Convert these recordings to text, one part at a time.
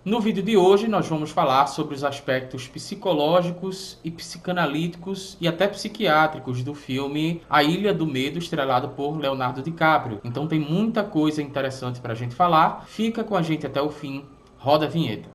No vídeo de hoje nós vamos falar sobre os aspectos psicológicos e psicanalíticos e até psiquiátricos do filme A Ilha do Medo, estrelado por Leonardo DiCaprio. Então tem muita coisa interessante para a gente falar. Fica com a gente até o fim. Roda a vinheta.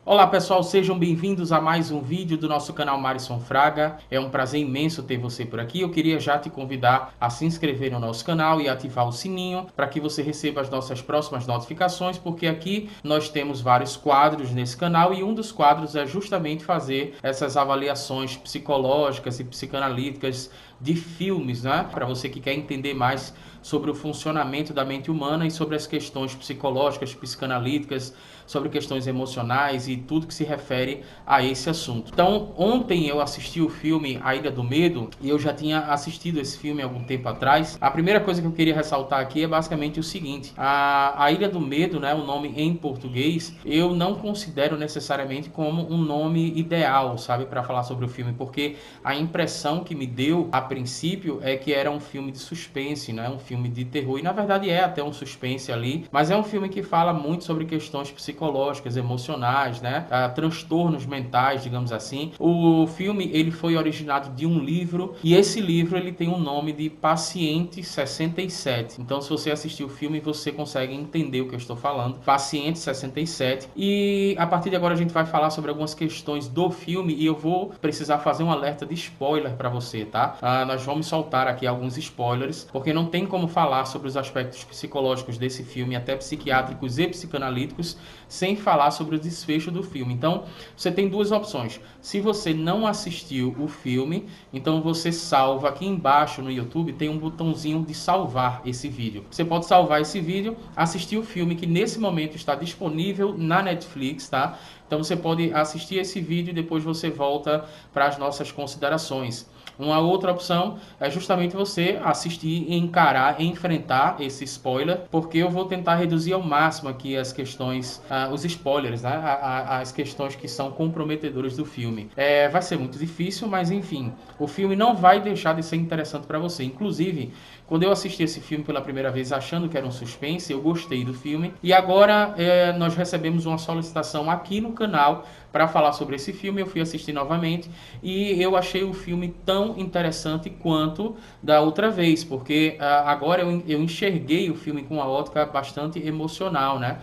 Olá pessoal, sejam bem-vindos a mais um vídeo do nosso canal Marisson Fraga. É um prazer imenso ter você por aqui. Eu queria já te convidar a se inscrever no nosso canal e ativar o sininho para que você receba as nossas próximas notificações, porque aqui nós temos vários quadros nesse canal e um dos quadros é justamente fazer essas avaliações psicológicas e psicanalíticas de filmes, né? Para você que quer entender mais sobre o funcionamento da mente humana e sobre as questões psicológicas, psicanalíticas, sobre questões emocionais e tudo que se refere a esse assunto. Então, ontem eu assisti o filme A Ilha do Medo e eu já tinha assistido esse filme há algum tempo atrás. A primeira coisa que eu queria ressaltar aqui é basicamente o seguinte: a Ilha do Medo, né, o nome em português, eu não considero necessariamente como um nome ideal, sabe, para falar sobre o filme, porque a impressão que me deu a princípio é que era um filme de suspense, né, um filme de terror, e na verdade é até um suspense ali, mas é um filme que fala muito sobre questões psicológicas, emocionais, né, transtornos mentais, digamos assim. O filme ele foi originado de um livro e esse livro ele tem o nome de Paciente 67. Então, se você assistir o filme, você consegue entender o que eu estou falando. Paciente 67. E a partir de agora a gente vai falar sobre algumas questões do filme e eu vou precisar fazer um alerta de spoiler para você, tá? Nós vamos soltar aqui alguns spoilers, porque não tem como falar sobre os aspectos psicológicos desse filme, até psiquiátricos e psicanalíticos, sem falar sobre o desfecho do filme. Então, você tem duas opções. Se você não assistiu o filme, então você salva aqui embaixo no YouTube, tem um botãozinho de salvar esse vídeo. Você pode salvar esse vídeo, assistir o filme que nesse momento está disponível na Netflix, tá? Então você pode assistir esse vídeo e depois você volta para as nossas considerações. Uma outra opção é justamente você assistir, encarar, enfrentar esse spoiler, porque eu vou tentar reduzir ao máximo aqui as questões, os spoilers, né? As questões que são comprometedoras do filme. Vai ser muito difícil, mas enfim, o filme não vai deixar de ser interessante para você. Inclusive, quando eu assisti esse filme pela primeira vez achando que era um suspense, eu gostei do filme. E agora nós recebemos uma solicitação aqui no canal para falar sobre esse filme. Eu fui assistir novamente e eu achei o filme tão interessante quanto da outra vez, porque agora eu enxerguei o filme com uma ótica bastante emocional, né?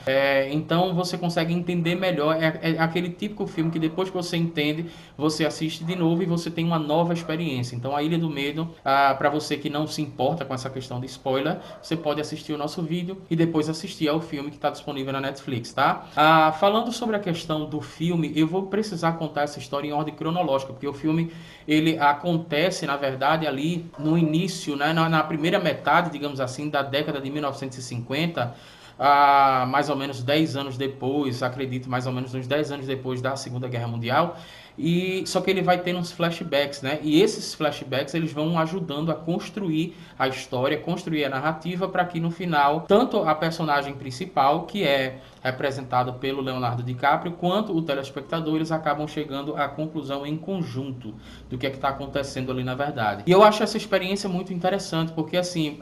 Então você consegue entender melhor. É aquele típico filme que depois que você entende, você assiste de novo e você tem uma nova experiência. Então, A Ilha do Medo, para você que não se importa com essa questão de spoiler, você pode assistir o nosso vídeo e depois assistir ao filme que está disponível na Netflix, tá? Falando sobre a questão do filme, eu vou precisar contar essa história em ordem cronológica, porque o filme ele acontece, na verdade, ali no início, né, na primeira metade, digamos assim, da década de 1950, mais ou menos 10 anos depois, acredito, mais ou menos uns 10 anos depois da Segunda Guerra Mundial. E só que ele vai ter uns flashbacks, né? E esses flashbacks eles vão ajudando a construir a história, construir a narrativa para que no final tanto a personagem principal, que é representado pelo Leonardo DiCaprio, quanto o telespectador, eles acabam chegando à conclusão em conjunto do que é que está acontecendo ali na verdade. E eu acho essa experiência muito interessante, porque assim,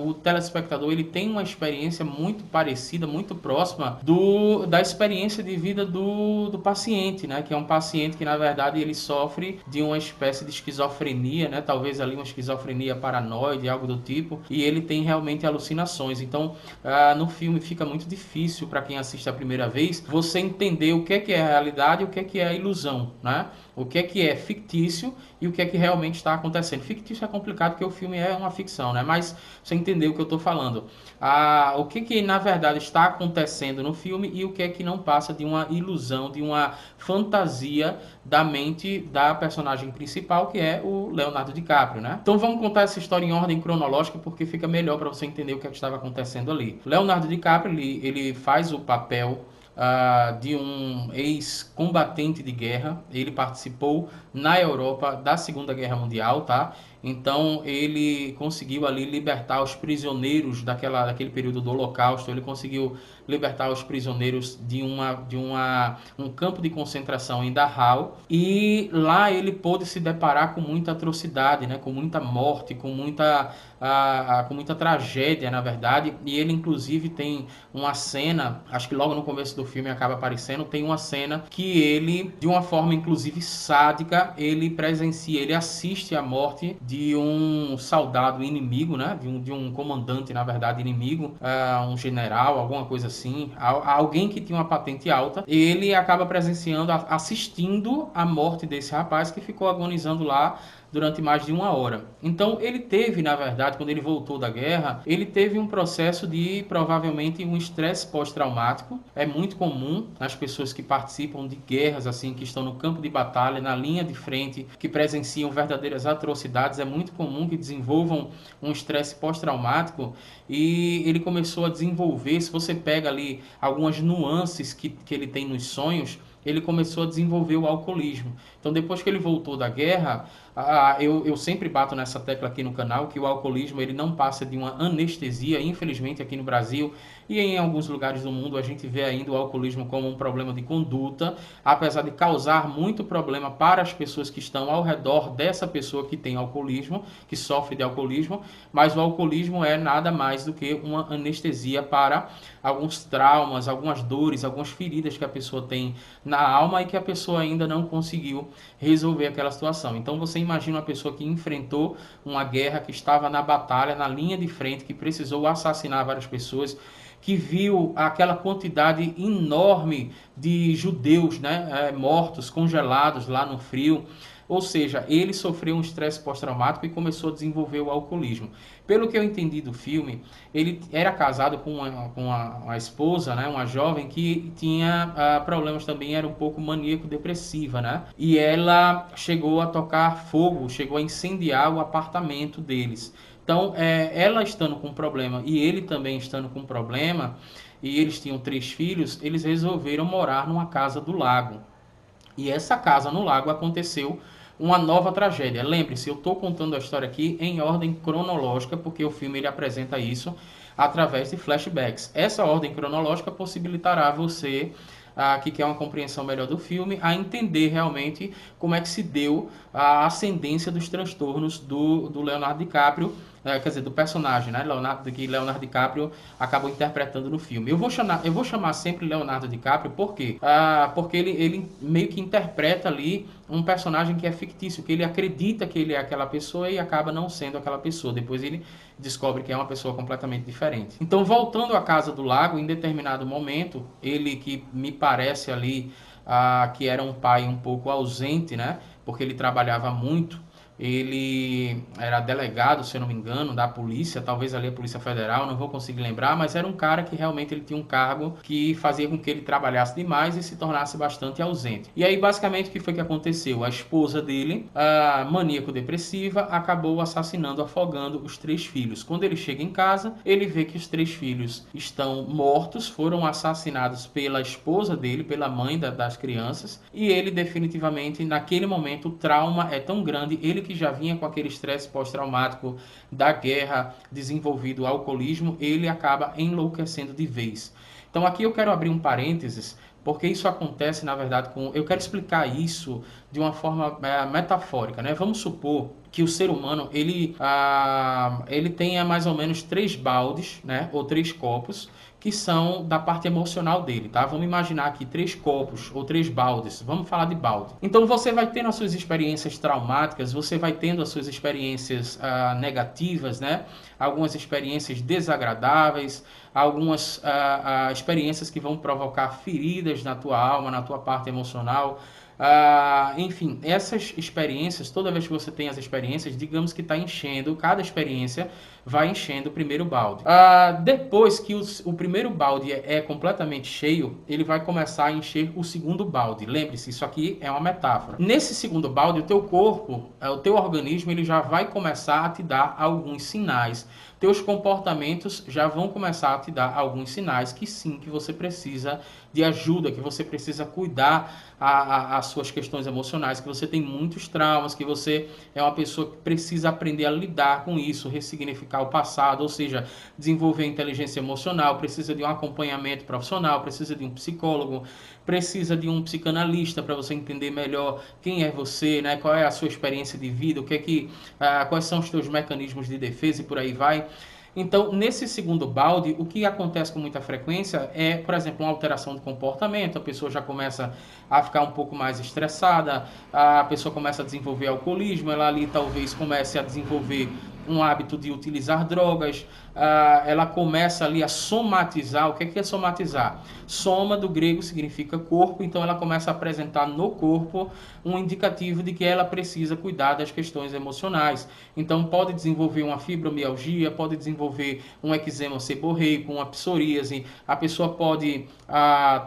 o telespectador ele tem uma experiência muito parecida, muito próxima da experiência de vida do paciente, né? Que é um paciente que na verdade ele sofre de uma espécie de esquizofrenia, né? Talvez ali uma esquizofrenia paranoide, algo do tipo, e ele tem realmente alucinações. Então, no filme fica muito difícil para quem assiste a primeira vez você entender o que é a realidade e o que é a ilusão, né? O que é fictício e o que é que realmente está acontecendo. Fictício é complicado porque o filme é uma ficção, né? Mas você entendeu o que eu estou falando. O que na verdade está acontecendo no filme e o que é que não passa de uma ilusão, de uma fantasia da mente da personagem principal, que é o Leonardo DiCaprio, né? Então vamos contar essa história em ordem cronológica porque fica melhor para você entender o que é que estava acontecendo ali. Leonardo DiCaprio, ele faz o papel de um ex-combatente de guerra. Ele participou na Europa da Segunda Guerra Mundial, tá? Então ele conseguiu ali libertar os prisioneiros daquele período do Holocausto. Ele conseguiu libertar os prisioneiros um campo de concentração em Dachau, e lá ele pôde se deparar com muita atrocidade, né, com muita morte, com muita tragédia, na verdade. E ele inclusive tem uma cena, acho que logo no começo do filme acaba aparecendo, tem uma cena que ele, de uma forma inclusive sádica, ele presencia, ele assiste a morte de um soldado inimigo, né, de um comandante, na verdade, inimigo, um general, alguma coisa assim, alguém que tinha uma patente alta. Ele acaba presenciando, assistindo a morte desse rapaz que ficou agonizando lá durante mais de uma hora. Então ele teve, na verdade, quando ele voltou da guerra, ele teve um processo de, provavelmente, um estresse pós-traumático. É muito comum nas pessoas que participam de guerras, assim, que estão no campo de batalha, na linha de frente, que presenciam verdadeiras atrocidades, é muito comum que desenvolvam um estresse pós-traumático. E ele começou a desenvolver, se você pega ali algumas nuances que ele tem nos sonhos, ele começou a desenvolver o alcoolismo. Então, depois que ele voltou da guerra, eu sempre bato nessa tecla aqui no canal, que o alcoolismo ele não passa de uma anestesia. Infelizmente, aqui no Brasil e em alguns lugares do mundo, a gente vê ainda o alcoolismo como um problema de conduta, apesar de causar muito problema para as pessoas que estão ao redor dessa pessoa que tem alcoolismo, que sofre de alcoolismo. Mas o alcoolismo é nada mais do que uma anestesia para alguns traumas, algumas dores, algumas feridas que a pessoa tem na alma e que a pessoa ainda não conseguiu resolver aquela situação. Então você imagina uma pessoa que enfrentou uma guerra, que estava na batalha, na linha de frente, que precisou assassinar várias pessoas, que viu aquela quantidade enorme de judeus, né, mortos, congelados lá no frio. Ou seja, ele sofreu um estresse pós-traumático e começou a desenvolver o alcoolismo. Pelo que eu entendi do filme, ele era casado com uma esposa, né, uma jovem que tinha problemas também, era um pouco maníaco-depressiva, né? E ela chegou a tocar fogo, chegou a incendiar o apartamento deles. Então, ela estando com problema e ele também estando com problema, e eles tinham 3 filhos, eles resolveram morar numa casa do lago. E essa casa no lago aconteceu uma nova tragédia. Lembre-se, eu estou contando a história aqui em ordem cronológica, porque o filme ele apresenta isso através de flashbacks. Essa ordem cronológica possibilitará você, que quer uma compreensão melhor do filme, a entender realmente como é que se deu a ascendência dos transtornos do Leonardo DiCaprio, quer dizer, do personagem, né? Que Leonardo DiCaprio acabou interpretando no filme. Eu vou chamar sempre Leonardo DiCaprio, por quê? Porque ele meio que interpreta ali um personagem que é fictício, que ele acredita que ele é aquela pessoa e acaba não sendo aquela pessoa. Depois ele descobre que é uma pessoa completamente diferente. Então, voltando à Casa do Lago, em determinado momento, ele, que me parece ali que era um pai um pouco ausente, né? Porque ele trabalhava muito. Ele era delegado, se eu não me engano, da polícia, talvez ali a Polícia Federal, não vou conseguir lembrar, mas era um cara que realmente ele tinha um cargo que fazia com que ele trabalhasse demais e se tornasse bastante ausente. E aí, basicamente, o que foi que aconteceu? A esposa dele, a maníaco-depressiva, acabou assassinando, afogando os 3 filhos. Quando ele chega em casa, ele vê que os 3 filhos estão mortos, foram assassinados pela esposa dele, pela mãe das crianças, e ele definitivamente, naquele momento, o trauma é tão grande, ele que já vinha com aquele estresse pós-traumático da guerra, desenvolvido o alcoolismo, ele acaba enlouquecendo de vez. Então aqui eu quero abrir um parênteses, porque isso acontece, na verdade, eu quero explicar isso de uma forma metafórica, né? Vamos supor que o ser humano, ele tenha mais ou menos 3 baldes, né? Ou 3 copos, que são da parte emocional dele, tá? Vamos imaginar aqui 3 copos ou 3 baldes. Vamos falar de balde. Então você vai tendo as suas experiências traumáticas, você vai tendo as suas experiências negativas, né? Algumas experiências desagradáveis, algumas experiências que vão provocar feridas na tua alma, na tua parte emocional. Enfim, essas experiências, toda vez que você tem as experiências, digamos que está enchendo, cada experiência vai enchendo o primeiro balde. Depois que o primeiro balde é completamente cheio, ele vai começar a encher o segundo balde. Lembre-se, isso aqui é uma metáfora. Nesse segundo balde, o teu corpo, o teu organismo, ele já vai começar a te dar alguns sinais. Teus comportamentos já vão começar a te dar alguns sinais que sim, que você precisa de ajuda, que você precisa cuidar as suas questões emocionais, que você tem muitos traumas, que você é uma pessoa que precisa aprender a lidar com isso, ressignificar o passado, ou seja, desenvolver inteligência emocional, precisa de um acompanhamento profissional, precisa de um psicólogo, precisa de um psicanalista para você entender melhor quem é você, né? Qual é a sua experiência de vida, quais são os teus mecanismos de defesa e por aí vai. Então, nesse segundo balde, o que acontece com muita frequência é, por exemplo, uma alteração de comportamento, a pessoa já começa a ficar um pouco mais estressada, a pessoa começa a desenvolver alcoolismo, ela ali talvez comece a desenvolver um hábito de utilizar drogas, ela começa ali a somatizar. O que é somatizar? Soma do grego significa corpo, então ela começa a apresentar no corpo um indicativo de que ela precisa cuidar das questões emocionais. Então pode desenvolver uma fibromialgia, pode desenvolver um eczema seborreico, uma psoríase, a pessoa pode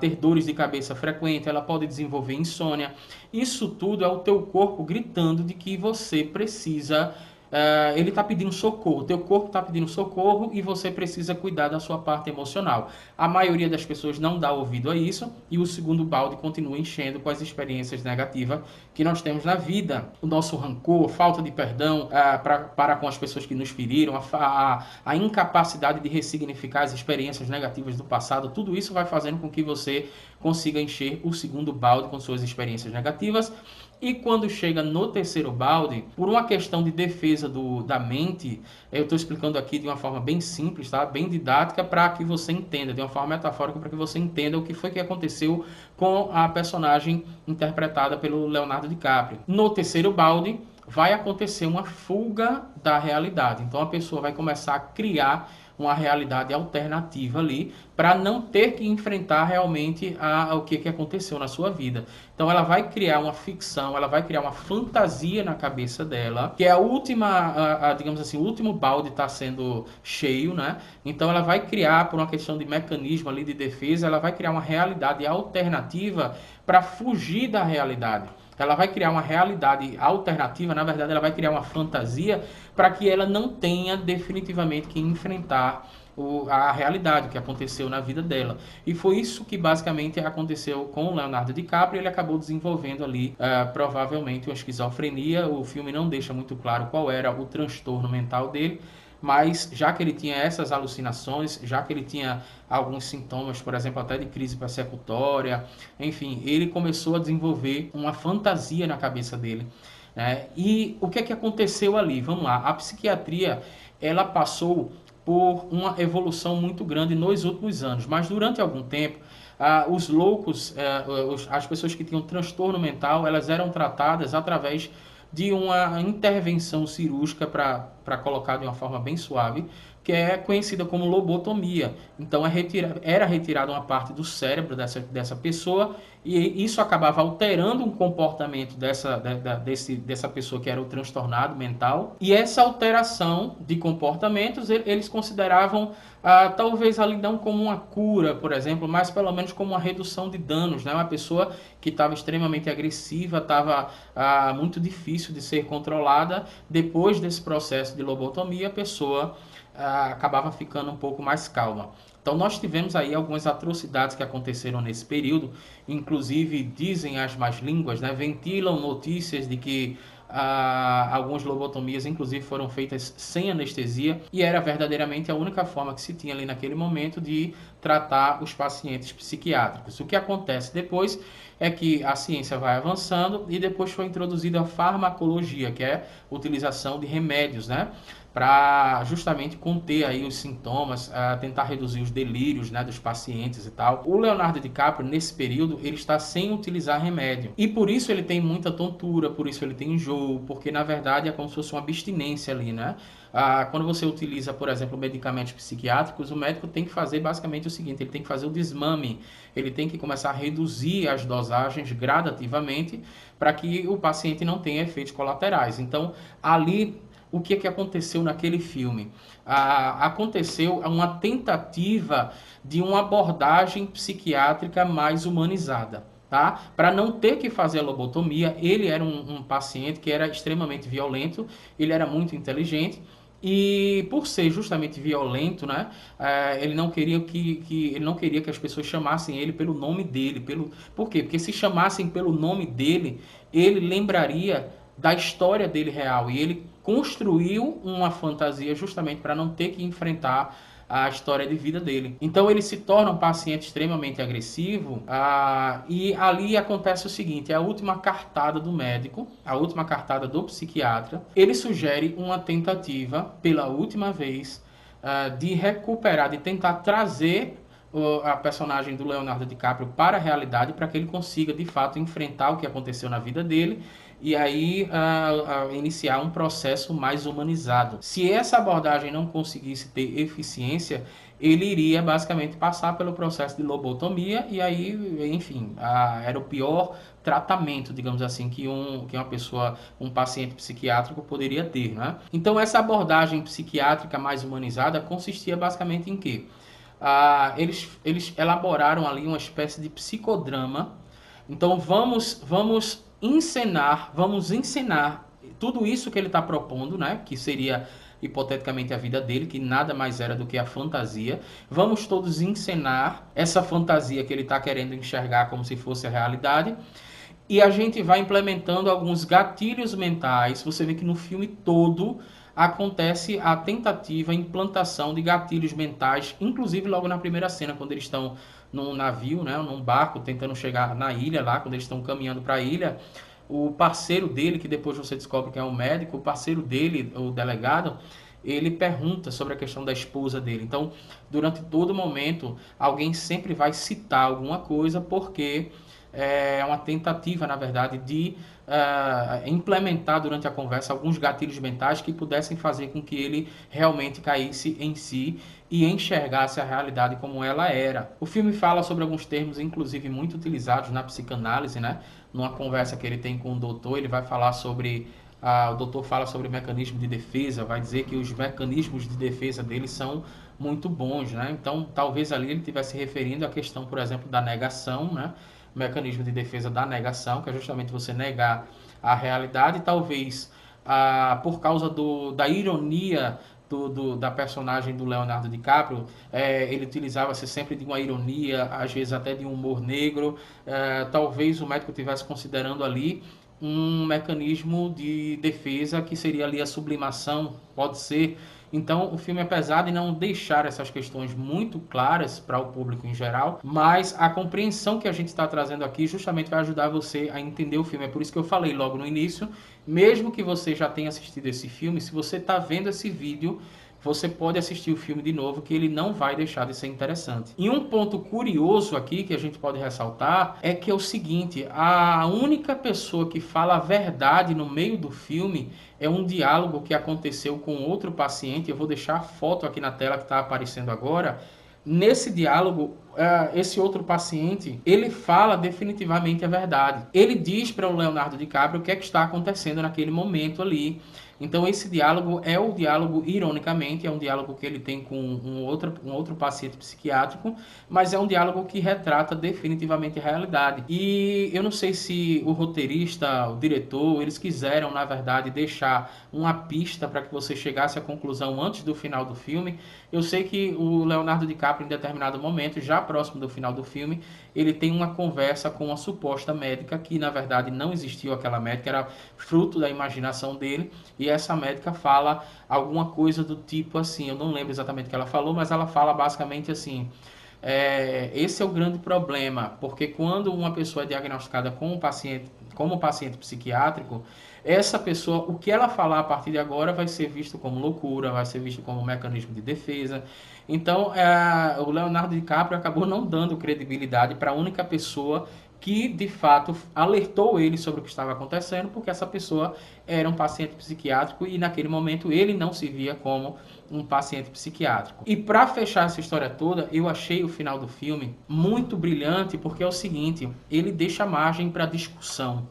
ter dores de cabeça frequente, ela pode desenvolver insônia. Isso tudo é o teu corpo gritando de que você precisa ele está pedindo socorro, teu corpo está pedindo socorro e você precisa cuidar da sua parte emocional. A maioria das pessoas não dá ouvido a isso e o segundo balde continua enchendo com as experiências negativas que nós temos na vida. O nosso rancor, falta de perdão para com as pessoas que nos feriram, a incapacidade de ressignificar as experiências negativas do passado, tudo isso vai fazendo com que você consiga encher o segundo balde com suas experiências negativas. E quando chega no terceiro balde, por uma questão de defesa da mente, eu estou explicando aqui de uma forma bem simples, tá? Bem didática, para que você entenda, de uma forma metafórica, para que você entenda o que foi que aconteceu com a personagem interpretada pelo Leonardo DiCaprio. No terceiro balde, vai acontecer uma fuga da realidade. Então a pessoa vai começar a criar uma realidade alternativa ali, para não ter que enfrentar realmente o que aconteceu na sua vida. Então ela vai criar uma ficção, ela vai criar uma fantasia na cabeça dela, que é a última, digamos assim, o último balde está sendo cheio, né? Então ela vai criar, por uma questão de mecanismo ali de defesa, ela vai criar uma realidade alternativa para fugir da realidade. Ela vai criar uma realidade alternativa, na verdade ela vai criar uma fantasia para que ela não tenha definitivamente que enfrentar a realidade, o que aconteceu na vida dela. E foi isso que basicamente aconteceu com o Leonardo DiCaprio. Ele acabou desenvolvendo ali provavelmente uma esquizofrenia. O filme não deixa muito claro qual era o transtorno mental dele, mas já que ele tinha essas alucinações, já que ele tinha alguns sintomas, por exemplo, até de crise persecutória, enfim, ele começou a desenvolver uma fantasia na cabeça dele. E o que é que aconteceu ali? Vamos lá, a psiquiatria, ela passou por uma evolução muito grande nos últimos anos, mas durante algum tempo, os loucos, as pessoas que tinham transtorno mental, elas eram tratadas através de uma intervenção cirúrgica, para colocar de uma forma bem suave, que é conhecida como lobotomia. Então era retirada uma parte do cérebro dessa pessoa, e isso acabava alterando o comportamento dessa pessoa que era o transtornado mental. E essa alteração de comportamentos eles consideravam talvez ali não como uma cura, por exemplo, mas pelo menos como uma redução de danos, né? Uma pessoa que estava extremamente agressiva, estava muito difícil de ser controlada. Depois desse processo de lobotomia, a pessoa acabava ficando um pouco mais calma. Então nós tivemos aí algumas atrocidades que aconteceram nesse período, inclusive dizem as más línguas, né, ventilam notícias de que algumas lobotomias inclusive foram feitas sem anestesia, e era verdadeiramente a única forma que se tinha ali naquele momento de tratar os pacientes psiquiátricos. O que acontece depois é que a ciência vai avançando e depois foi introduzida a farmacologia, que é a utilização de remédios, né, para justamente conter aí os sintomas, tentar reduzir os delírios, né, dos pacientes e tal. O Leonardo DiCaprio, nesse período, ele está sem utilizar remédio. E por isso ele tem muita tontura, por isso ele tem enjoo, porque na verdade é como se fosse uma abstinência ali, né? Quando você utiliza, por exemplo, medicamentos psiquiátricos, o médico tem que fazer basicamente o seguinte: ele tem que fazer o desmame, ele tem que começar a reduzir as dosagens gradativamente para que o paciente não tenha efeitos colaterais. Então, ali o que é que aconteceu naquele filme? Aconteceu uma tentativa de uma abordagem psiquiátrica mais humanizada. Tá? Para não ter que fazer a lobotomia, ele era um paciente que era extremamente violento, ele era muito inteligente, e por ser justamente violento, né, ele não queria ele não queria que as pessoas chamassem ele pelo nome dele. Por quê? Porque se chamassem pelo nome dele, ele lembraria da história dele real, e ele construiu uma fantasia justamente para não ter que enfrentar a história de vida dele. Então ele se torna um paciente extremamente agressivo, e ali acontece o seguinte: é a última cartada do médico, a última cartada do psiquiatra. Ele sugere uma tentativa, pela última vez, de recuperar, de tentar trazer a personagem do Leonardo DiCaprio para a realidade, para que ele consiga de fato enfrentar o que aconteceu na vida dele e aí iniciar um processo mais humanizado. Se essa abordagem não conseguisse ter eficiência, ele iria basicamente passar pelo processo de lobotomia, e aí, enfim, era o pior tratamento, digamos assim, que uma pessoa, um paciente psiquiátrico poderia ter, né? Então essa abordagem psiquiátrica mais humanizada consistia basicamente em quê? Eles elaboraram ali uma espécie de psicodrama. Então vamos encenar tudo isso que ele está propondo, né? Que seria hipoteticamente a vida dele, que nada mais era do que a fantasia. Vamos todos encenar essa fantasia que ele está querendo enxergar como se fosse a realidade. E a gente vai implementando alguns gatilhos mentais. Você vê que no filme todo acontece a tentativa, a implantação de gatilhos mentais, inclusive logo na primeira cena, quando eles estão num navio, né, num barco, tentando chegar na ilha lá, quando eles estão caminhando para a ilha. O parceiro dele, que depois você descobre que é um médico, o parceiro dele, o delegado, ele pergunta sobre a questão da esposa dele. Então, durante todo momento, alguém sempre vai citar alguma coisa, porque é uma tentativa, na verdade, de implementar durante a conversa alguns gatilhos mentais que pudessem fazer com que ele realmente caísse em si e enxergasse a realidade como ela era. O filme fala sobre alguns termos, inclusive, muito utilizados na psicanálise, né? Numa conversa que ele tem com o doutor, ele vai falar sobre... o doutor fala sobre o mecanismo de defesa, vai dizer que os mecanismos de defesa dele são muito bons, né? Então, talvez ali ele estivesse referindo à questão, por exemplo, da negação, né? O mecanismo de defesa da negação, que é justamente você negar a realidade, talvez por causa da ironia da personagem do Leonardo DiCaprio, ele utilizava-se sempre de uma ironia, às vezes até de um humor negro. Talvez o médico estivesse considerando ali um mecanismo de defesa que seria ali a sublimação, pode ser. Então, o filme é pesado em não deixar essas questões muito claras para o público em geral, mas a compreensão que a gente está trazendo aqui justamente vai ajudar você a entender o filme. É por isso que eu falei logo no início, mesmo que você já tenha assistido esse filme, se você está vendo esse vídeo, você pode assistir o filme de novo, que ele não vai deixar de ser interessante. E um ponto curioso aqui que a gente pode ressaltar é que é o seguinte: a única pessoa que fala a verdade no meio do filme é um diálogo que aconteceu com outro paciente. Eu vou deixar a foto aqui na tela que está aparecendo agora. Nesse diálogo, esse outro paciente, ele fala definitivamente a verdade. Ele diz para o Leonardo DiCaprio o que é que está acontecendo naquele momento ali. Então esse diálogo é o diálogo, ironicamente, é um diálogo que ele tem com um outro paciente psiquiátrico, mas é um diálogo que retrata definitivamente a realidade. E eu não sei se o roteirista, o diretor, eles quiseram, na verdade, deixar uma pista para que você chegasse à conclusão antes do final do filme. Eu sei que o Leonardo DiCaprio, em determinado momento, já próximo do final do filme, ele tem uma conversa com uma suposta médica, que na verdade não existiu aquela médica, era fruto da imaginação dele, e essa médica fala alguma coisa do tipo assim, eu não lembro exatamente o que ela falou, mas ela fala basicamente assim: esse é o grande problema, porque quando uma pessoa é diagnosticada como paciente psiquiátrico, essa pessoa, o que ela falar a partir de agora vai ser visto como loucura, vai ser visto como um mecanismo de defesa. Então, o Leonardo DiCaprio acabou não dando credibilidade para a única pessoa que, de fato, alertou ele sobre o que estava acontecendo, porque essa pessoa era um paciente psiquiátrico e, naquele momento, ele não se via como um paciente psiquiátrico. E para fechar essa história toda, eu achei o final do filme muito brilhante, porque é o seguinte: ele deixa margem para discussão.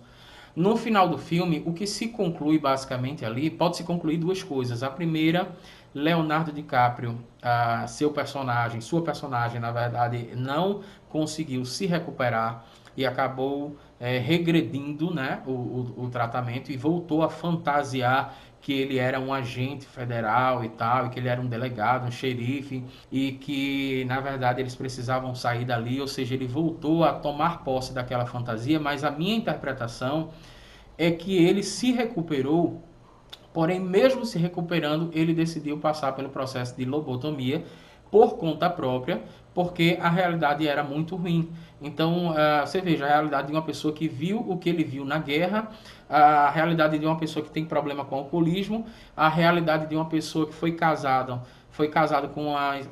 No final do filme, o que se conclui basicamente ali, pode se concluir duas coisas. A primeira, Leonardo DiCaprio, sua personagem, na verdade, não conseguiu se recuperar e acabou regredindo, né, o tratamento, e voltou a fantasiar que ele era um agente federal e tal, e que ele era um delegado, um xerife, e que na verdade eles precisavam sair dali, ou seja, ele voltou a tomar posse daquela fantasia, mas a minha interpretação é que ele se recuperou. Porém, mesmo se recuperando, ele decidiu passar pelo processo de lobotomia por conta própria, porque a realidade era muito ruim. Então, você veja, a realidade de uma pessoa que viu o que ele viu na guerra, a realidade de uma pessoa que tem problema com alcoolismo, a realidade de uma pessoa que foi casado com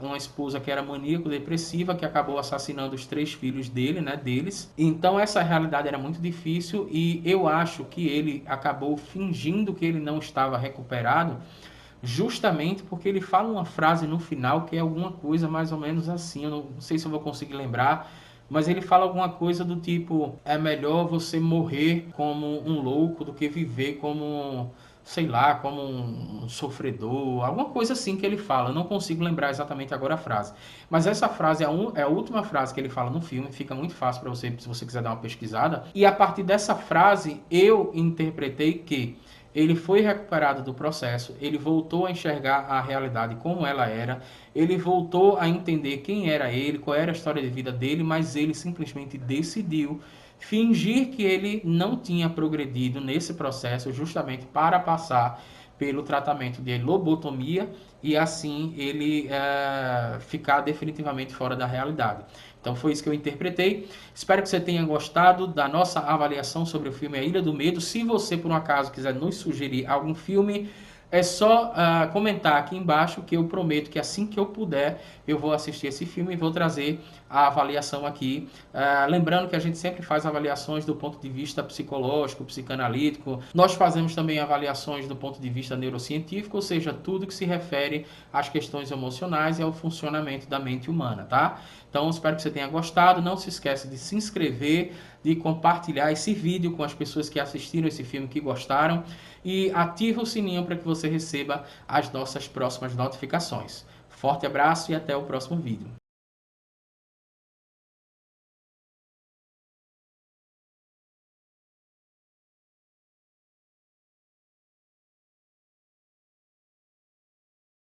uma esposa que era maníaco-depressiva, que acabou assassinando os 3 filhos dele, né, deles. Então essa realidade era muito difícil e eu acho que ele acabou fingindo que ele não estava recuperado, justamente porque ele fala uma frase no final que é alguma coisa mais ou menos assim, eu não sei se eu vou conseguir lembrar, mas ele fala alguma coisa do tipo: é melhor você morrer como um louco do que viver como, sei lá, como um sofredor, alguma coisa assim que ele fala. Eu não consigo lembrar exatamente agora a frase. Mas essa frase é a última frase que ele fala no filme, fica muito fácil para você, se você quiser dar uma pesquisada. E a partir dessa frase, eu interpretei que ele foi recuperado do processo, ele voltou a enxergar a realidade como ela era, ele voltou a entender quem era ele, qual era a história de vida dele, mas ele simplesmente decidiu fingir que ele não tinha progredido nesse processo justamente para passar pelo tratamento de lobotomia e assim ele ficar definitivamente fora da realidade. Então foi isso que eu interpretei. Espero que você tenha gostado da nossa avaliação sobre o filme A Ilha do Medo. Se você, por um acaso, quiser nos sugerir algum filme, é só comentar aqui embaixo, que eu prometo que assim que eu puder, eu vou assistir esse filme e vou trazer a avaliação aqui. Lembrando que a gente sempre faz avaliações do ponto de vista psicológico, psicanalítico. Nós fazemos também avaliações do ponto de vista neurocientífico, ou seja, tudo que se refere às questões emocionais e ao funcionamento da mente humana, tá? Então, espero que você tenha gostado. Não se esqueça de se inscrever, de compartilhar esse vídeo com as pessoas que assistiram esse filme, que gostaram, e ativa o sininho para que você receba as nossas próximas notificações. Forte abraço e até o próximo vídeo.